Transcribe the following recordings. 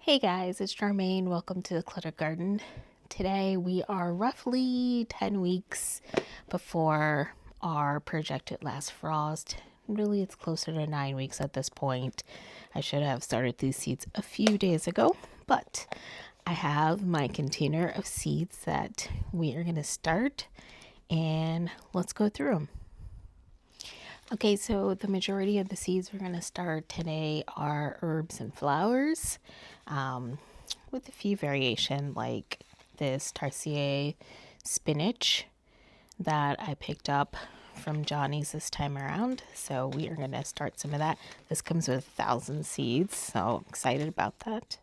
Hey guys, it's Charmaine. Welcome to the Clutter Garden. Today we are roughly 10 weeks before our projected last frost. Really, it's closer to 9 weeks at this point. I should have started these seeds a few days ago, but I have my container of seeds that we are going to start, and let's go through them. Okay, so the majority of the seeds we're going to start today are herbs and flowers, with a few variation like this tarsier spinach that I picked up from Johnny's this time around. So we are going to start some of that. This comes with 1,000 seeds, so excited about that.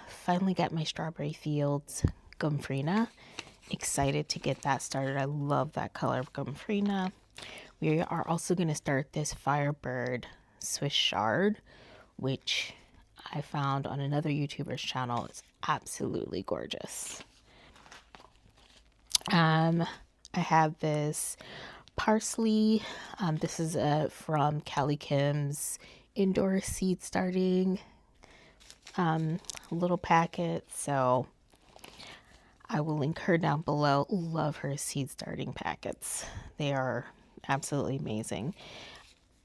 Finally got my strawberry fields gomphrena. Excited to get that started. I love that color of gomphrena. We are also going to start this Firebird Swiss Chard, which I found on another YouTuber's channel. It's absolutely gorgeous. I have this parsley. This is from CaliKim's indoor seed starting little packet. So I will link her down below. Love her seed starting packets. They are absolutely amazing.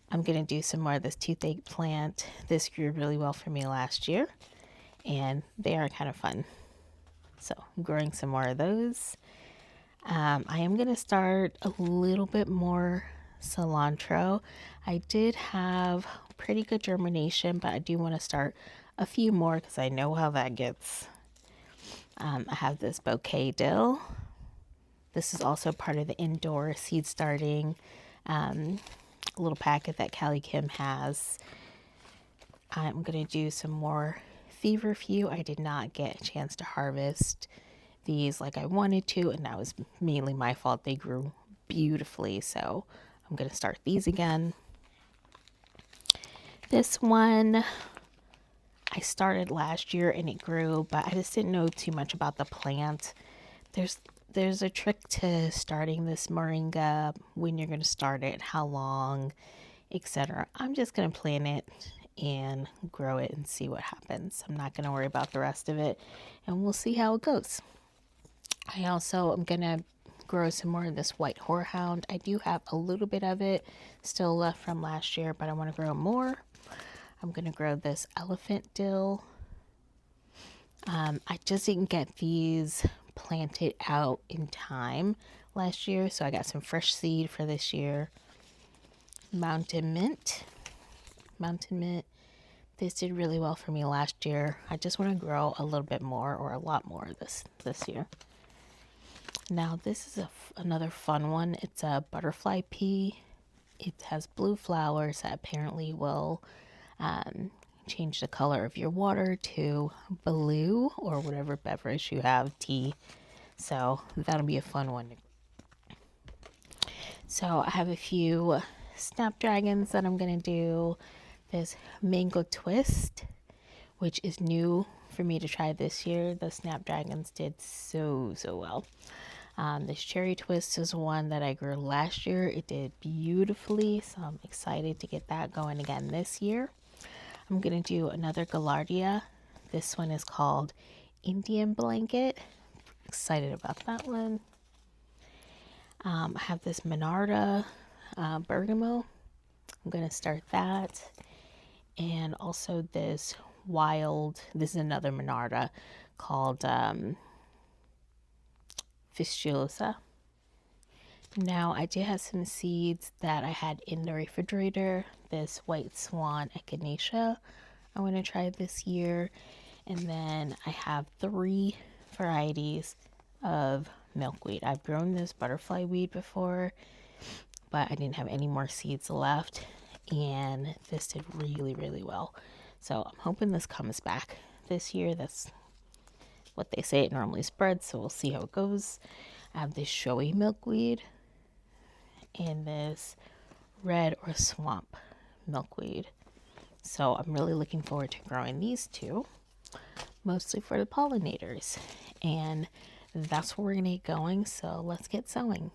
I'm going to do some more of this toothache plant. This grew really well for me last year, and they are kind of fun. So I'm growing some more of those. I am going to start a little bit more cilantro. I did have pretty good germination, but I do want to start a few more because I know how that gets. I have this bouquet dill. This is also part of the indoor seed starting little packet that CaliKim has. I'm going to do some more feverfew. I did not get a chance to harvest these like I wanted to, and that was mainly my fault. They grew beautifully, so I'm going to start these again. This one I started last year and it grew, but I just didn't know too much about the plant. There's a trick to starting this moringa, when you're going to start it, how long, etc. I'm just going to plant it and grow it and see what happens. I'm not going to worry about the rest of it, and we'll see how it goes. I also am going to grow some more of this white horehound. I do have a little bit of it still left from last year, but I want to grow more. I'm going to grow this elephant dill. I just didn't get these planted out in time last year, so I got some fresh seed for this year. Mountain mint. This did really well for me last year. I just want to grow a little bit more, or a lot more, this year. Now this is another fun one. It's a butterfly pea. It has blue flowers that apparently will change the color of your water to blue, or whatever beverage you have, tea. So that'll be a fun one. So I have a few snapdragons that I'm going to do. This mango twist, which is new for me to try this year. The snapdragons did so well. This cherry twist is one that I grew last year. It did beautifully, so I'm excited to get that going again this year. I'm going to do another gaillardia. This one is called Indian Blanket. Excited about that one. I have this Monarda bergamot. I'm going to start that. And also this this is another Monarda called Fistulosa. Now I did have some seeds that I had in the refrigerator. This white swan echinacea I want to try this year. And then I have 3 varieties of milkweed. I've grown this butterfly weed before, but I didn't have any more seeds left, and this did really well. So I'm hoping this comes back this year. That's what they say it normally spreads, so we'll see how it goes. I have this showy milkweed and this red or swamp milkweed. So I'm really looking forward to growing these two, mostly for the pollinators. And that's where we're going to get going, so let's get sowing.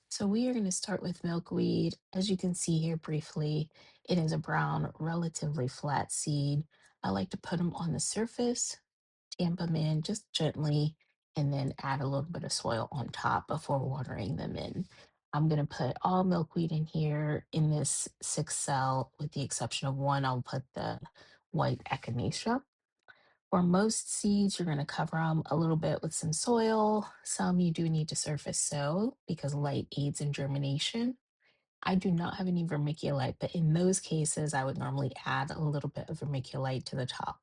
So we are going to start with milkweed. As you can see here briefly, it is a brown, relatively flat seed. I like to put them on the surface, tamp them in just gently, and then add a little bit of soil on top before watering them in. I'm going to put all milkweed in here in this 6 cell, with the exception of one. I'll put the white echinacea. For most seeds, you're going to cover them a little bit with some soil. Some you do need to surface sow because light aids in germination. I do not have any vermiculite, but in those cases, I would normally add a little bit of vermiculite to the top.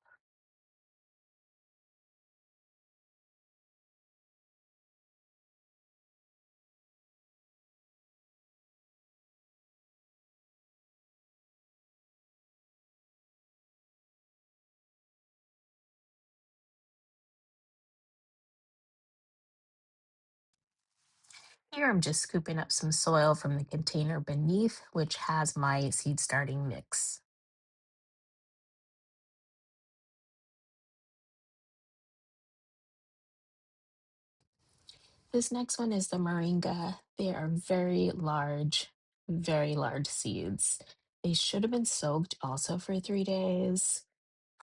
Here, I'm just scooping up some soil from the container beneath, which has my seed starting mix. This next one is the moringa. They are very large seeds. They should have been soaked also for 3 days.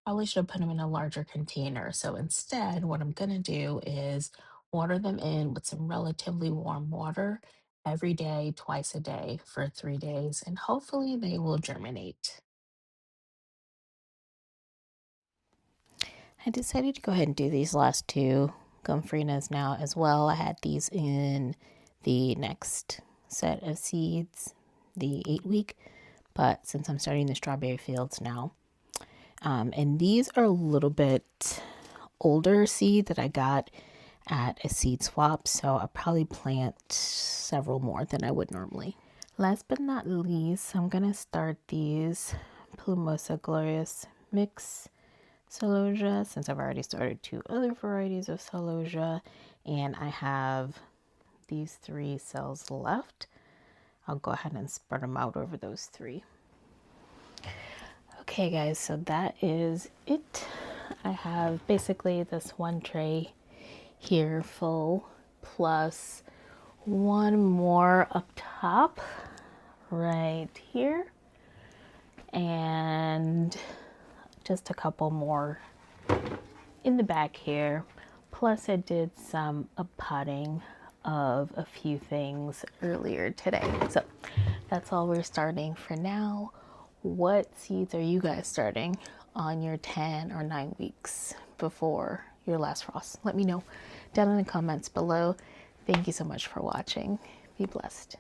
Probably should have put them in a larger container. So instead, what I'm gonna do is water them in with some relatively warm water every day, twice a day for 3 days, and hopefully they will germinate. I decided to go ahead and do these last two gumfrinas now as well. I had these in the next set of seeds, the 8 week, but since I'm starting the strawberry fields now, and these are a little bit older seed that I got at a seed swap, so I'll probably plant several more than I would normally. Last but not least, I'm gonna start these Plumosa Glorious mix celosia, since I've already started 2 other varieties of celosia, and I have these 3 cells left. I'll go ahead and spread them out over those 3. Okay guys, so that is it. I have basically this one tray here full, plus one more up top right here, and just a couple more in the back here. Plus I did some potting of a few things earlier today. So that's all we're starting for now. What seeds are you guys starting on your 10 or 9 weeks before your last frost? Let me know down in the comments below. Thank you so much for watching. Be blessed.